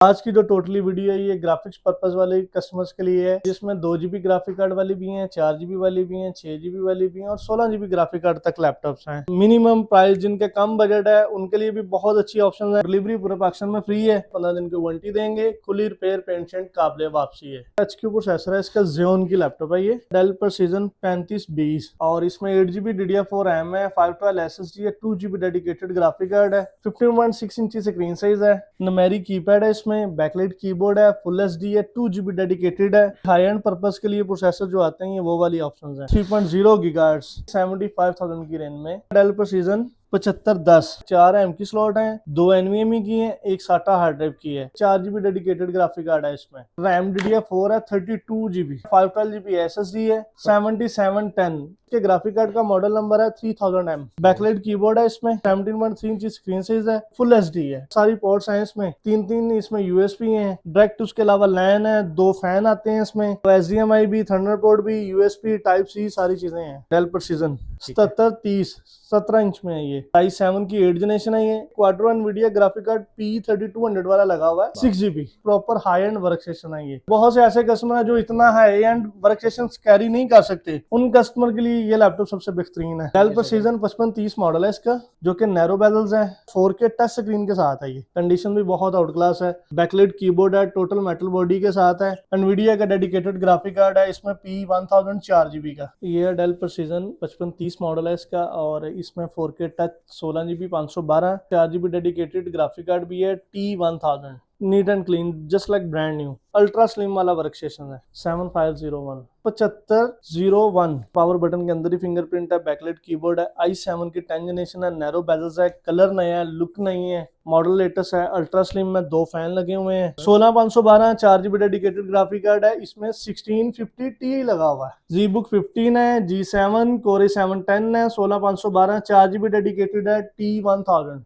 आज की जो टोटली वीडियो है ये ग्राफिक्स पर्पस वाले कस्टमर्स के लिए है, जिसमें 2 GB ग्राफिक कार्ड वाली भी हैं, 4 GB वाली भी हैं, 6 GB वाली भी हैं और 16 GB ग्राफिक कार्ड तक लैपटॉप्स हैं। मिनिमम प्राइस जिनके कम बजट है उनके लिए भी बहुत अच्छी ऑप्शन है। डिलीवरी पूरे पाकिस्तान में फ्री है, 15 दिन की वारंटी देंगे, खुली रिपेयर पेंट शेंट काबिले वापसी है। HQ प्रोसेसर है इसका, Xeon की लैपटॉप है ये, डेल Precision 3520 और इसमें 8 GB DDR4 रैम है, 512 SSD है, 2 GB डेडिकेटेड ग्राफिक कार्ड है, 15.6 इंच स्क्रीन साइज है, न्यूमेरिक कीपैड है, इसमें बैकलाइट कीबोर्ड है, फुल एचडी है, 2 GB डेडिकेटेड है। हाई एंड पर्पस के लिए प्रोसेसर जो आते हैं ये वो वाली ऑप्शंस हैं। 3.0 GHz 75,000 की रेंज में डेल Precision 7510 4 M की स्लॉट है, 2 NVMe की है, एक SATA हार्ड ड्राइव की है, 4 GB डेडिकेटेड ग्राफिक कार्ड है इसमें, रैम DDR4 है, 32 GB, 512 GB SSD है, 7710 के ग्राफिक कार्ड का मॉडल नंबर है 3000M। बैकलाइट कीबोर्ड है इसमें, 17.3 इंच स्क्रीन साइज है, फुल एचडी है, सारी पोर्ट्स हैं इसमें, तीन इसमें USB हैं, डायरेक्ट उसके अलावा लैन है, 2 फैन आते हैं इसमें, HDMI भी, थंडरबोल्ट भी, USB टाइप C सारी चीजें हैं। डेल Precision 7730 17 इंच में है ये, i7 की 8 जनरेशन है ये, Quadro Nvidia graphic card P3200 वाला लगा हुआ है, 6 GB, proper high and work station है ये। बहुत से ऐसे कस्टमर है जो इतना high and work station carry नहीं कर सकते, उन कस्टमर के लिए ये लैपटॉप सबसे बेहतरीन है। डेल Precision 5530 मॉडल है इसका, जो कि नैरो बेजल्स है, 4K टच स्क्रीन के साथ है ये, कंडीशन भी बहुत आउट क्लास है, बैकलाइट कीबोर्ड है, टोटल मेटल बॉडी के साथ है, एनवीडिया का डेडिकेटेड ग्राफिक कार्ड है इसमें, P1000 4 GB का। ये डेल Precision 5530 मॉडल है इसका और इसमें 4K touch 16 GB 512 4 GB dedicated graphic card भी है, T1000, neat and clean just like brand new, ultra slim वाला वर्क स्टेशन है। 7501 7501 पावर बटन के अंदर ही फिंगरप्रिंट है, बैकलाइट कीबोर्ड है, i7 की 10 जनरेशन है, नैरो बेजल्स है, कलर नया है, लुक नहीं है, मॉडल लेटेस्ट है, अल्ट्रा स्लिम में 2 फैन लगे हुए हैं, 16512 4 GB डेडिकेटेड ग्राफिक कार्ड है इसमें, 1650 Ti लगा हुआ है, ZBook 15 है, G7 Core i7 10 है, 16512 4 GB डेडिकेटेड है, T1000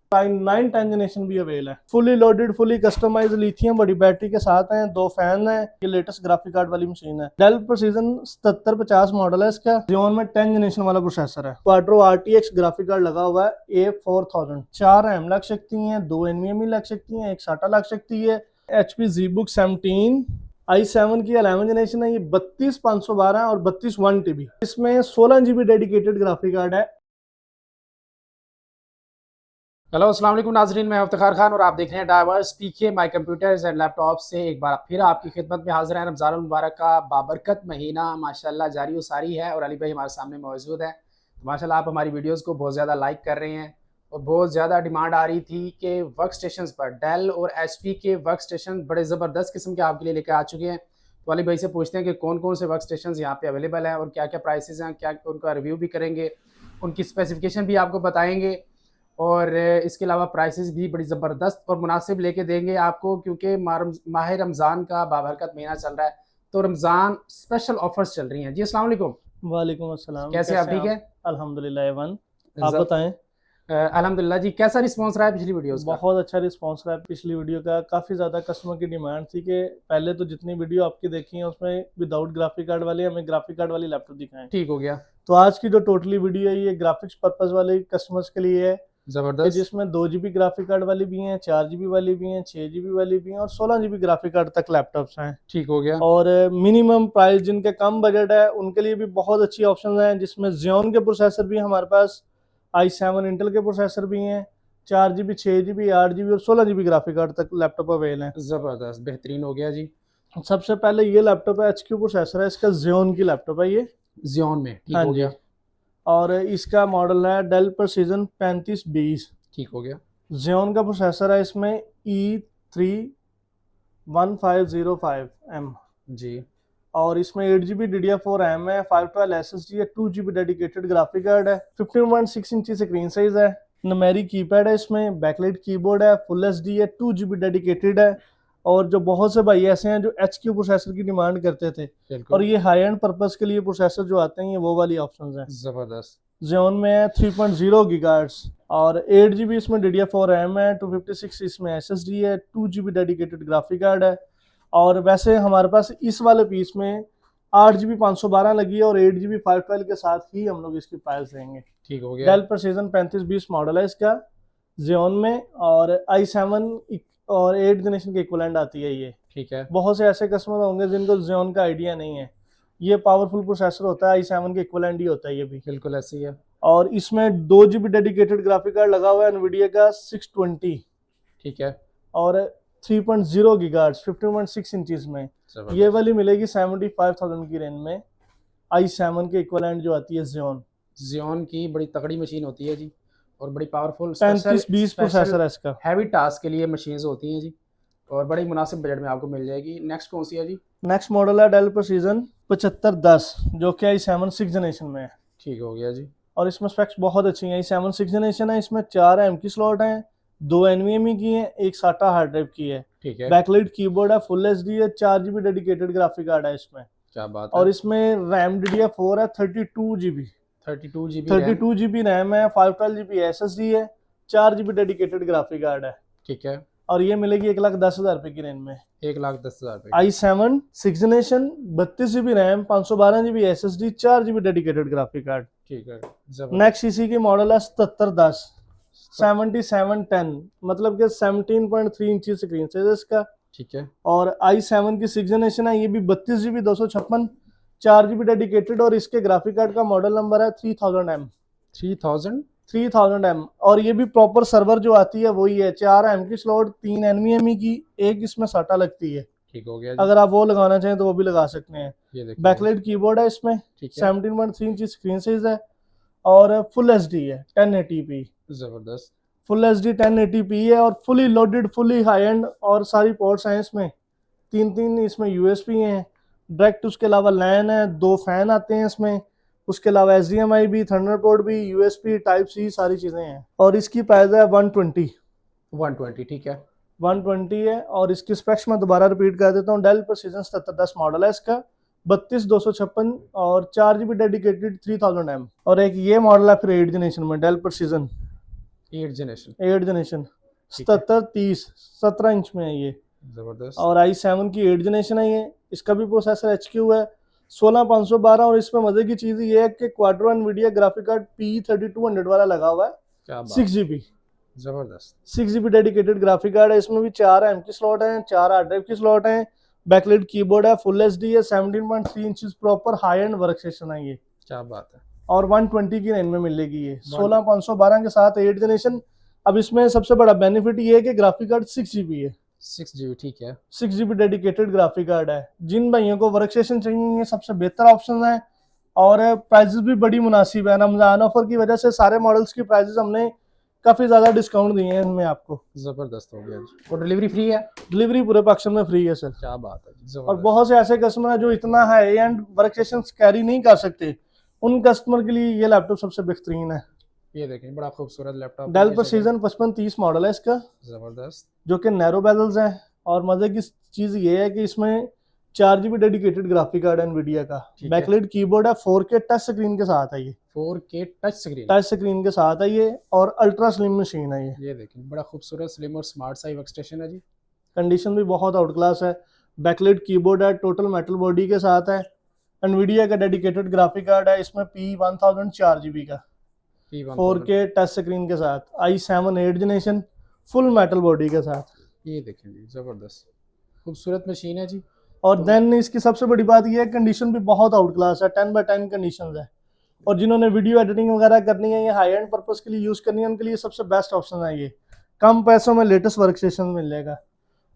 9 10 जनरेशन भी अवेल है, fully loaded fully customised lithium बड़ी बैटरी के साथ है, 2 फैन है, ये लेटेस्ट ग्राफिक कार्ड वाली मशीन है। डेल Precision 7750 मॉडल है इसका, Xeon में 10 जनरेशन वाला प्रोसेसर है, क्वाड्रो RTX ग्राफिक कार्ड लगा हुआ है, A4000, 4 RAM लग सकती हैं, 2 NVMe लग सकती हैं, एक SATA लग सकती है, HP ZBook 17 i7 की 11 जनरेशन है, ये 32512 और 32 1TB, इसमें 16 GB डेडिकेटेड ग्राफिक कार्ड है। हेलो अस्सलाम वालेकुम नाजरीन, मैं इफ्तिखार खान और आप देख रहे हैं diverse PK my computers and laptop से एक बार फिर आपकी खिदमत में हाजिर है। रमज़ान मुबारक का बाबरकत महीना माशाल्लाह जारी व सारी है और अली भाई हमारे सामने मौजूद है। तो माशाल्लाह आप हमारी वीडियोस को बहुत ज़्यादा लाइक कर रहे हैं और बहुत ज़्यादा डिमांड आ रही थी कि वर्क स्टेशन पर डेल और HP के वर्क स्टेशन बड़े ज़बरदस्त किस्म के आपके लिए लेकर आ चुके हैं। तो अली भाई से पूछते हैं कि कौन कौन से वर्क स्टेशन यहाँ पे अवेलेबल हैं और क्या क्या प्राइसेस हैं, क्या उनका रिव्यू भी करेंगे, उनकी स्पेसिफिकेशन भी आपको बताएंगे और इसके अलावा प्राइसेस भी बड़ी ज़बरदस्त और मुनासिब लेके देंगे आपको, क्योंकि माह रमज़ान का बाबरकत महीना चल रहा है तो रमज़ान स्पेशल ऑफर्स चल रही हैं। जी अस्सलाम वालेकुम। वालेकुम अस्सलाम, कैसे आप? ठीक है अल्हम्दुलिल्लाह एवन, आप बताएं। अल्हम्दुलिल्लाह जी। कैसा रिस्पांस रहा है पिछली वीडियोस का? बहुत अच्छा रिस्पांस रहा है पिछली वीडियो का, काफ़ी ज़्यादा कस्टमर की डिमांड थी कि पहले तो जितनी वीडियो आपकी देखी है उसमें विदाउट ग्राफिक कार्ड वाले हमें ग्राफिक कार्ड वाली लैपटॉप दिखाएं। ठीक हो गया। तो आज की जो टोटली वीडियो है ये ग्राफिक्स पर्पस वाले कस्टमर्स के लिए है, जबरदस्त, जिसमें 2 GB ग्राफिक कार्ड वाली भी हैं, 4 GB वाली भी हैं, 6 GB वाली भी हैं और 16 GB ग्राफिक कार्ड तक लैपटॉप्स हैं। ठीक हो गया। और मिनिमम प्राइस जिनके कम बजट है उनके लिए भी बहुत अच्छी ऑप्शन हैं, जिसमें Xeon के प्रोसेसर भी हमारे पास, i7 इंटेल के प्रोसेसर भी हैं, 4 GB 6 GB 8 GB और 16 GB ग्राफिक कार्ड तक लैपटॉप अवेल हैं। ज़बरदस्त, बेहतरीन हो गया जी। सबसे पहले ये लैपटॉप है, HQ प्रोसेसर है इसका, Xeon की लैपटॉप है ये, Xeon में। ठीक हाँ हो जी, गया। और इसका मॉडल है डेल Precision 3520। ठीक हो गया। Xeon का प्रोसेसर है इसमें E31505M जी, और इसमें 8 GB DDR4 रैम है, 512 SSD है, 2 GB डेडिकेटेड ग्राफिक कार्ड है, 15.6 इंच स्क्रीन साइज है, न्यूमेरिक कीपैड है इसमें, बैकलाइट कीबोर्ड है, फुल एचडी है, 2 GB डेडिकेटेड है। और जो बहुत से भाई ऐसे हैं जो HQ प्रोसेसर की डिमांड करते थे, और ये हाई एंड पर्पस के लिए प्रोसेसर जो आते हैं ये वो वाली ऑप्शंस हैं। ज़बरदस्त। Xeon में है 3.0 GHz और 8 GB इसमें DDR4 रैम है, 256 इसमें SSD है, 2 GB डेडिकेटेड ग्राफिक कार्ड है। और वैसे हमारे पास इस वाले पीस में 8 GB 512 लगी है और 8 GB 512 के साथ ही हम लोग इसकी प्राइस देंगे। ठीक हो गया। डेल Precision 3520 मॉडल है इसका, Xeon में, और i7 और 8 जनरेशन की इक्विवेलेंट आती है ये। ठीक है। बहुत से ऐसे कस्टमर होंगे जिनको Xeon का आइडिया नहीं है। ये पावरफुल प्रोसेसर होता है, i7 के इक्विवेलेंट ही होता है ये भी। बिल्कुल ऐसे ही है। और इसमें 2 GB डेडिकेटेड ग्राफिक कार्ड लगा हुआ है NVIDIA का 620 ठीक है। और 3.0 गीगाहर्ट्ज 15.6 इंचेस में। जबरदस्त। ये वाली मिलेगी 75,000 की रेंज में, i7 के इक्विवेलेंट जो आती है Xeon। Xeon की बड़ी तगड़ी मशीन होती है जी, और बड़ी पावरफुल 3520 प्रोसेसर है इसका। हैवी टास्क के लिए मशीन्स होती हैं जी, और बड़ी मुनासिब बजट में आपको मिल जाएगी। नेक्स्ट कौन सी है जी? नेक्स्ट मॉडल है डेल प्रेसिजन 7510 जो कि i7 6 जनरेशन में है। ठीक हो गया जी। और इसमें स्पेक्स बहुत अच्छी हैं। i7 6 जनरेशन है, इसमें 4 एम की स्लॉट हैं, 2 NVMe की हैं, एक SATA हार्ड ड्राइव की है। ठीक है। बैकलाइट कीबोर्ड है, फुल HD है, 4 GB डेडिकेटेड ग्राफिक कार्ड है इसमें। क्या बात है। और इसमें रैम DDR4 है 32 GB 32 GB रैम है, 512 GB SSD है, 4 GB डेडिकेटेड ग्राफिक कार्ड है। ठीक है। और ये मिलेगी 1,10,000 रुपए की रेंज में। 1,10,000 रुपए। i7 6 generation 32 GB RAM, 512 GB SSD, 4 GB dedicated graphic card. ठीक है। नेक्स्ट इसी की मॉडल है 7710 7710, मतलब कि 17.3 इंची स्क्रीन साइज है इसका। ठीक है। और i7 की 6 जनरेशन है, ये भी 32 GB 256, 4 GB डेडिकेटेड, और इसके ग्राफिक कार्ड का मॉडल नंबर है 3000M। 3000M। और ये भी प्रॉपर सर्वर जो आती है वही है, 4 एम की स्लॉट, 3 NVMe की, एक इसमें SATA लगती है। ठीक हो गया जी। अगर आप वो लगाना चाहें तो वो भी लगा सकते हैं। ये देखिए। बैकलाइट कीबोर्ड है इसमें, ठीक है। 17.3 इंची स्क्रीन साइज है, और फुल HD है 1080p। जबरदस्त। फुल HD 1080p है, और fully loaded, fully high and, और सारी पोर्ट्स हैं इसमें। 3 इसमें USB हैं डायरेक्ट, उसके अलावा लैन है, 2 फैन आते हैं इसमें, उसके अलावा HDMI भी, थंडरबोल्ट भी, USB टाइप C, सारी चीज़ें हैं। और इसकी प्राइस है 120। ठीक है। 120 है। और इसकी स्पेक्स मैं दोबारा रिपीट कर देता हूँ। डेल प्रेसिजन 7710 मॉडल है इसका, 32 256 और 4 GB डेडिकेटेड 3000M। और एक ये मॉडल है फिर 8 जनरेशन में, डेल प्रेसिजन 8 जनरेशन 7730 17 इंच में है ये। जबरदस्त। और i7 की 8 जनरेशन है ये। इसका भी प्रोसेसर HQ है 16512, और इसमें मजे की चीज ये है कि Quadro Nvidia graphic card P3200 वाला लगा हुआ है। क्या बात। 6 GB जबरदस्त। 6 GB डेडिकेटेड ग्राफिक कार्ड है। इसमें भी 4 एम की स्लॉट है, 4 हार्ड ड्राइव की स्लॉट है, बैकलाइट कीबोर्ड है, फुल HD है, 17.3 inch proper high and work station है ये। क्या बात है। और 120 की रेंज में मिलेगी ये, 16512 के साथ 8 जनरेशन। अब इसमें सबसे बड़ा बेनिफिट ये है कि ग्राफिक कार्ड 6 GB है। 6 GB। ठीक है। 6 GB डेडिकेटेड ग्राफिक कार्ड है। जिन भाइयों को वर्क स्टेशन चाहिए ये सबसे बेहतर ऑप्शन है, और प्राइसेस भी बड़ी मुनासिब है। रमजान ऑफर की वजह से सारे मॉडल्स की प्राइसेस हमने काफी ज्यादा डिस्काउंट दिए हैं इनमें आपको। जबरदस्त हो गया जी। और डिलीवरी फ्री है? डिलीवरी पूरे पाकिस्तान में फ्री है सर। क्या बात है जी। और जबरदस्त। बहुत से ऐसे कस्टमर हैं जो इतना high and work station carry नहीं कर सकते, उन कस्टमर के लिए ये लैपटॉप सबसे बेहतरीन है। ये देखें, बड़ा खूबसूरत लैपटॉप। डेल प्रेसिजन 5530 मॉडल है इसका, जबरदस्त। जो कि नैरो बेजल्स है। और मजे की चीज ये है कि इसमें 4 GB डेडिकेटेड ग्राफिक कार्ड है NVIDIA का। बैकलाइट कीबोर्ड है, 4K टच स्क्रीन के साथ है ये। 4K टच स्क्रीन के साथ है ये, और अल्ट्रा स्लिम मशीन है ये। ये देखें, बड़ा खूबसूरत स्लिम और स्मार्ट सा वर्क स्टेशन है जी। कंडीशन भी बहुत आउट क्लास है। बैकलाइट कीबोर्ड है, टोटल मेटल बॉडी के साथ है। NVIDIA का डेडिकेटेड ग्राफिक कार्ड है इसमें, P1000 4 GB का, 4K टच स्क्रीन के साथ, i7 8 generation full metal body के साथ। ये देखें जी, जबरदस्त खूबसूरत मशीन है जी। और देन इसकी सबसे बड़ी बात यह है, कंडीशन भी बहुत आउट क्लास है, 10/10 कंडीशन है। और जिन्होंने वीडियो एडिटिंग वगैरह करनी है, ये हाई एंड पर्पस के लिए यूज करनी है, उनके लिए सबसे बेस्ट ऑप्शन है ये। कम पैसों में लेटेस्ट वर्क स्टेशन मिल जाएगा,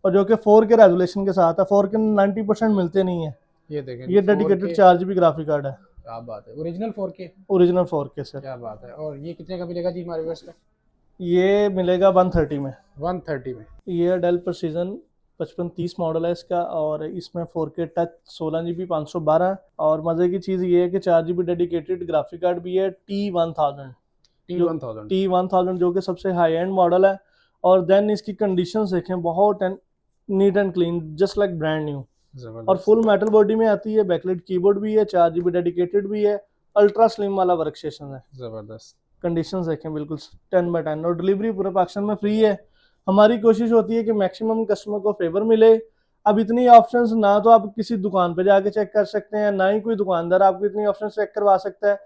और जो कि 4K रेजोल्यूशन के साथ है। 4K 90% मिलते नहीं है। ये देखें, ये डेडिकेटेड 4 GB ग्राफिक कार्ड है। क्या बात है। Original 4K? Original 4K sir. क्या बात है। और ये कितने का मिलेगा जी हमारे व्यूअर्स को? ये मिलेगा 130 में। 130 में। ये डेल प्रेसिजन 5530 मॉडल है इसका, और इसमें 4K टच 16 GB 512। और मजे की चीज ये है कि 4 GB डेडिकेटेड ग्राफिक कार्ड भी है, T1000 जो कि सबसे हाई एंड मॉडल है। और देन इसकी कंडीशंस देखें, बहुत neat and clean, just like brand new. और फुल मेटल बॉडी में आती है, बैकलाइट कीबोर्ड भी है, 4 GB डेडिकेटेड भी है, अल्ट्रा स्लिम वाला वर्क स्टेशन है। जबरदस्त। कंडीशंस देखें बिल्कुल 10/10। और डिलीवरी पूरे पाकिस्तान में फ्री है। हमारी कोशिश होती है कि मैक्सिमम कस्टमर को फेवर मिले। अब इतनी ऑप्शंस ना तो आप किसी दुकान पे जाके चेक कर सकते हैं, ना ही कोई दुकानदार आपको इतनी ऑप्शन चेक करवा सकता है।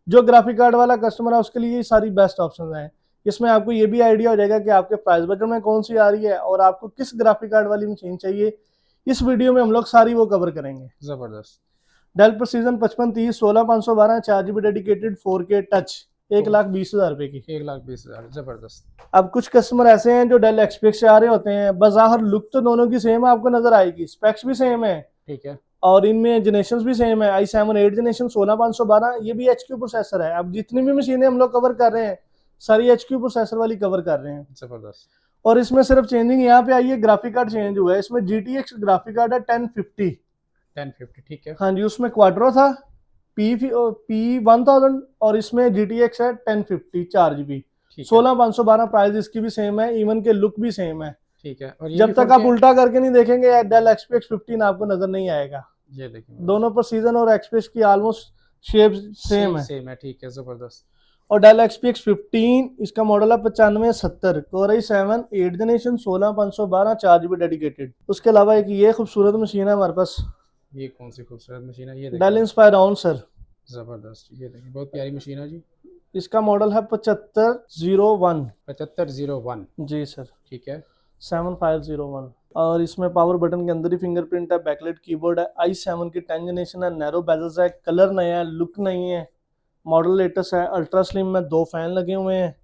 जो ग्राफिक कार्ड वाला कस्टमर है उसके लिए ये सारी बेस्ट ऑप्शन हैं। इसमें आपको ये भी आइडिया हो जाएगा कि आपके प्राइस बजट में कौन सी आ रही है और आपको किस ग्राफिक कार्ड वाली मशीन चाहिए। इस वीडियो में हम लोग सारी वो कवर करेंगे। जबरदस्त। Del precision 5530 16512 4GB dedicated 4K touch 1,20,000 रुपए की। 1,20,000 जबरदस्त। अब कुछ कस्टमर ऐसे हैं जो डेल एक्सपीएक्स से आ रहे होते हैं, बाजार लुक तो दोनों की सेम आपको नजर आएगी, स्पेक्स भी सेम है ठीक है। और इनमें जनरेशन भी सेम है। i7 8 जनरेशन 16512, ये भी HQ प्रोसेसर है। अब जितनी भी मशीनें हम लोग कवर कर रहे हैं सारी HQ प्रोसेसर वाली कवर कर रहे हैं। जबरदस्त। और इसमें सिर्फ चेंजिंग यहाँ पे आई है, ग्राफिक कार्ड चेंज हुआ है। इसमें GTX ग्राफिक कार्ड है 1050। 1050 ठीक है। हाँ जी, उसमें क्वाड्रो था P1000 और इसमें GTX है 1050 4GB। ठीक है 16512 प्राइस इसकी भी सेम है, इवन के लुक भी सेम है। ठीक है। और ये जब भी तक फोन आप क्या है? उल्टा करके नहीं देखेंगे डेल एक्सपीएक्स 15 आपको नजर नहीं आएगा। ये देखिए दोनों पर सीजन और एक्सपीएक्स की ऑलमोस्ट शेप सेम है। सेम है ठीक है। जबरदस्त। और डेल एक्सपीएक्स 15 इसका मॉडल है 9570 core i7 8 generation 16512 4GB dedicated. उसके अलावा एक ये खूबसूरत मशीन है हमारे पास, ये कौन सी खूबसूरत मशीन है? ये डेल देखिए इंस्पायरॉन सर। जबरदस्त। ये देखिए बहुत प्यारी मशीन है जी। इसका मॉडल है 7501। 7501 जी सर, ठीक है। 7501। और इसमें पावर बटन के अंदर ही फिंगरप्रिंट है, बैकलाइट कीबोर्ड है, i7 की 10 जनरेशन है, नैरो बेजल्स है, कलर नया है, लुक नहीं है, मॉडल लेटेस्ट है, अल्ट्रा स्लिम में 2 फैन लगे हुए हैं।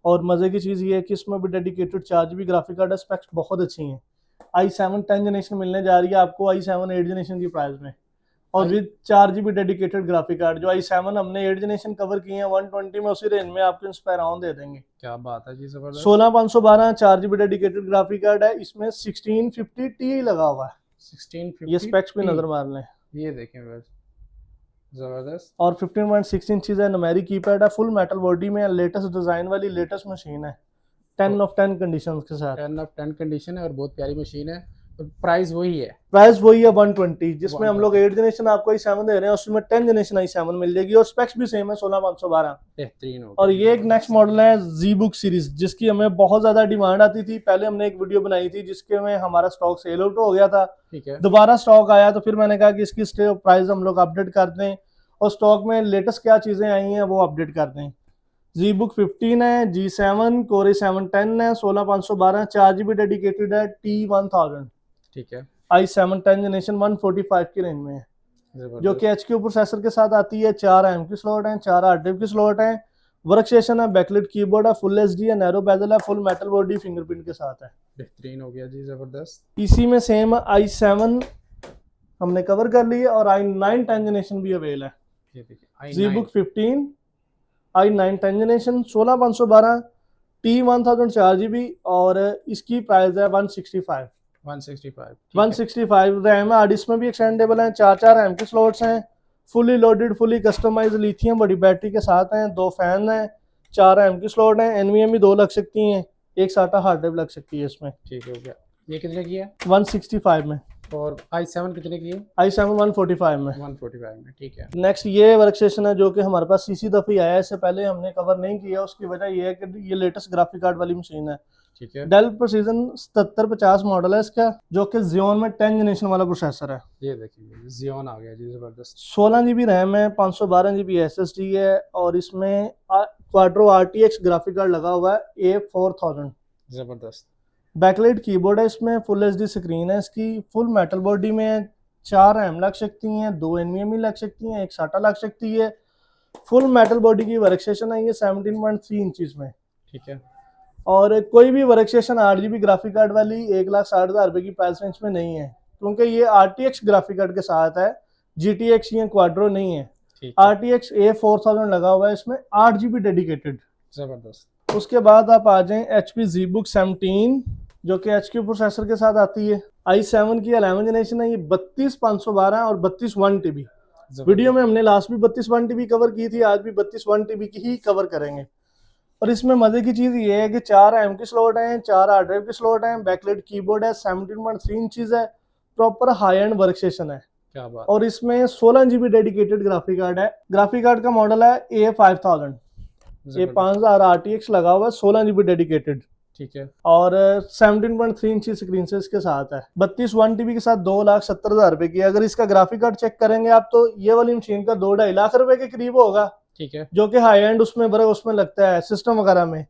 और मज़े की चीज़ ये है कि इसमें भी डेडिकेटेड 4GB ग्राफिक कार्ड है, स्पेक्स बहुत अच्छी हैं। i7 10 जनरेशन मिलने जा रही है आपको i7 8 जनरेशन की प्राइस में, और with 4GB dedicated graphic card. जो i7 हमने 8 जनरेशन कवर किए हैं 120 में, उसी रेंज में आपको इंस्पायरॉन दे देंगे। क्या बात है जी। जबरदस्त। 16512 4GB डेडिकेटेड ग्राफिक कार्ड है, इसमें 1650 Ti लगा हुआ है। 1650 ये स्पेक्स पे नजर मार लें। ये देखें बस जबरदस्त। और 15.6 इंचज है, नुमेरिक कीपैड है, फुल मेटल बॉडी में, लेटेस्ट डिजाइन वाली लेटेस्ट मशीन है, 10 ऑफ 10 कंडीशंस के साथ। 10 ऑफ 10 कंडीशन है और बहुत प्यारी मशीन है। तो प्राइस वही है? प्राइस वही है 120, जिसमें हम लोग 120 8 जनरेशन आपको i7 दे रहे हैं, उसमें 10 जनरेशन i7 मिल जाएगी और स्पेक्स भी सेम है 16512। बेहतरीन हो और गया। ये एक नेक्स्ट मॉडल है ZBook सीरीज, जिसकी हमें बहुत ज्यादा डिमांड आती थी। पहले हमने एक वीडियो बनाई थी जिसके में हमारा स्टॉक सेल आउट हो गया था, ठीक है। दोबारा स्टॉक आया तो फिर मैंने कहा कि इसकी प्राइस हम लोग अपडेट कर दें और स्टॉक में लेटेस्ट क्या चीजें आई हैं वो अपडेट कर दें। ZBook 15 है, G7 Core i7 10 है, 16512 4GB डेडिकेटेड है, T1000 ठीक है। i7 10 जनरेशन 145 की रेंज में है, जो कि जबरदस्त। HQ प्रोसेसर के साथ आती है। 4 RAM की स्लॉट है, 4 हार्ड ड्राइव की स्लॉट है, वर्क स्टेशन है, बैकलाइट कीबोर्ड है, फुल HD है, नैरो बेजल है, फुल मेटल बॉडी फिंगरप्रिंट के साथ है। बेहतरीन हो गया जी। जबरदस्त। इसी में सेम i7 हमने कवर कर ली है और i9 10 जनरेशन भी अवेल है। ये देखिए ZBook 15 i9 10 generation 16512 T1000 4GB और इसकी प्राइस है 165। 165 रैम है, हार्ड डिस्क में भी एक्सटेंडेबल है, 4 रैम की स्लॉट्स हैं, fully loaded fully customise lithium बड़ी बैटरी के साथ हैं, 2 फैन हैं, 4 रैम की स्लॉट है, NVMe 2 लग सकती हैं, एक SATA हार्ड ड्राइव लग सकती है इसमें। ठीक हो गया। ये कितने की है? 165 में। और i7 कितने की है? i7 145 में। 145 में ठीक है। नेक्स्ट ये वर्क स्टेशन है जो कि हमारे पास CC दफी आया है, इससे पहले हमने कवर नहीं किया। उसकी वजह ये है कि ये लेटेस्ट ग्राफिक कार्ड वाली मशीन है। ठीक है। डेल प्रेसीजन 7750 मॉडल है इसका, जो कि Xeon में 10 जनरेशन वाला प्रोसेसर है। ये देखिए Xeon आ गया जी। जबरदस्त। 16GB रैम है, 512GB SSD है और इसमें क्वाड्रो RTX ग्राफिक कार्ड लगा हुआ है A4000। जबरदस्त। बैकलाइट कीबोर्ड है, इसमें फुल HD स्क्रीन है इसकी, फुल मेटल बॉडी में, 4 RAM लग सकती हैं, 2 NVMe लग सकती हैं, एक SATA लग सकती है, फुल मेटल बॉडी की वर्क स्टेशन है ये 17.3 इंचज में। ठीक है। और कोई भी work station 8GB graphic card वाली 1,60,000 रुपए की प्राइस रेंज में नहीं है, क्योंकि ये RTX ग्राफिक कार्ड के साथ है, GTX या क्वाड्रो नहीं है। ठीक है। RTX A4000 लगा हुआ है इसमें, 8GB डेडिकेटेड। जबरदस्त। उसके बाद आप आ जाएं HP ZBook 17, जो कि HQ प्रोसेसर के साथ आती है, i7 की 11 जनरेशन है, ये 32,512 और 32 1TB। वीडियो में हमने लास्ट भी 32 1TB कवर की थी, आज भी 32 1TB की ही कवर करेंगे। और इसमें मजे की चीज ये है कि 4 RAM की स्लॉट है, 4 हार्ड ड्राइव की स्लॉट है, बैकलाइट कीबोर्ड है, 17.3 इंचज है, proper high and work station है। क्या बात। और इसमें 16GB डेडिकेटेड ग्राफिक कार्ड है। ग्राफिक कार्ड का मॉडल है A5000, A5000 RTX लगा हुआ है, 16GB डेडिकेटेड। ठीक है। और 17.3 इंची स्क्रीन से इसके साथ है, 32 1TB के साथ 2,70,000 रुपए की। अगर इसका ग्राफिक कार्ड चेक करेंगे आप तो ये वाली मशीन का 2-2.5 लाख रुपए के करीब होगा, ठीक है। जो कि हाई एंड उसमें लगता है सिस्टम वगैरह में।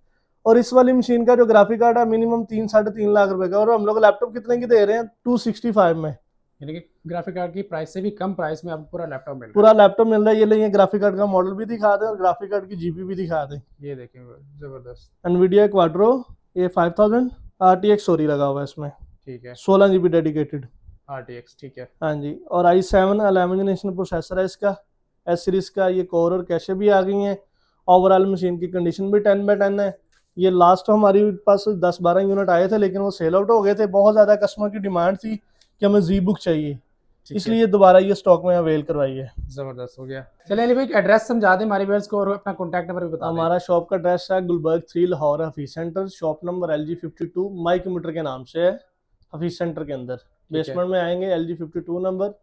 और इस वाली मशीन का जो ग्राफिक कार्ड है मिनिमम 3-3.5 लाख रुपए का, और हम लोग लैपटॉप कितने की दे रहे हैं 265 में। यानी कि ग्राफिक कार्ड की प्राइस से भी कम प्राइस में आपको पूरा लैपटॉप मिल रहा पूरा लैपटॉप मिल रहा है। ये लिए ग्राफिक कार्ड का मॉडल भी दिखा दें और ग्राफिक कार्ड की जीबी भी दिखा दें। है। ये देखें जबरदस्त। एनवीडिया क्वाड्रो ये 5000 RTX सॉरी लगा हुआ है इसमें, ठीक है 16 GB डेडिकेटेड। RTX ठीक है। हाँ जी, और i7 11 जनरेशन प्रोसेसर है इसका, एस सीरीज का। ये कोर और कैशे भी आ गई हैं। ओवरऑल मशीन की कंडीशन भी 10/10 है। ये लास्ट हमारी पास 10-12 यूनिट आए थे, लेकिन वो सेल आउट हो गए थे। बहुत ज़्यादा कस्टमर की डिमांड थी कि हमें जी बुक चाहिए, ठीक है इसलिए दोबारा ये स्टॉक में अवेल करवाई है। जबरदस्त हो गया। चलिए अली भाई एड्रेस समझा दें हमारे व्यूअर्स को और अपना कॉन्टैक्ट नंबर भी बता दें। हमारा शॉप का एड्रेस है Gulberg 3 Lahore Hafeez centre, shop number LG52 my computer के नाम से है, हफीज सेंटर के अंदर। बेसमेंट में आएंगे, LG52 नंबर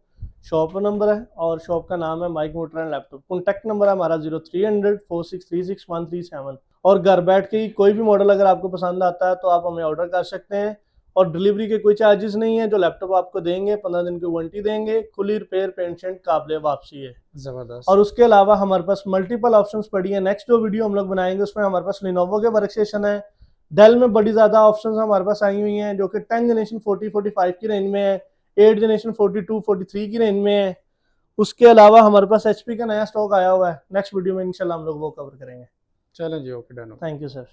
शॉप नंबर है और शॉप का नाम है my computer and laptop. Contact number है हमारा 0300 4636 137। और घर बैठ के ही कोई भी मॉडल अगर आपको पसंद आता है तो आप हमें ऑर्डर कर सकते हैं, और डिलीवरी के कोई चार्जेस नहीं है। जो लैपटॉप आपको देंगे 15 दिन की वारंटी देंगे, खुली रिपेयर पेंट शेंट काबिल वापसी है। जबरदस्त। और उसके अलावा हमारे पास मल्टीपल ऑप्शंस पड़ी है। नेक्स्ट जो वीडियो हम लोग बनाएंगे उसमें हमारे पास लिनोवो के वर्क स्टेशन है। डेल में बड़ी ज़्यादा ऑप्शंस हमारे पास आई हुई हैं, जो कि 10 जनरेशन 40-45 की रेंज में है, 8 जनरेशन 42-43 की रेंज में है। उसके अलावा हमारे पास HP का नया स्टॉक आया हुआ है। नेक्स्ट वीडियो में इंशाल्लाह हम लोग वो कवर करेंगे। चलें जी okay done. Thank you sir.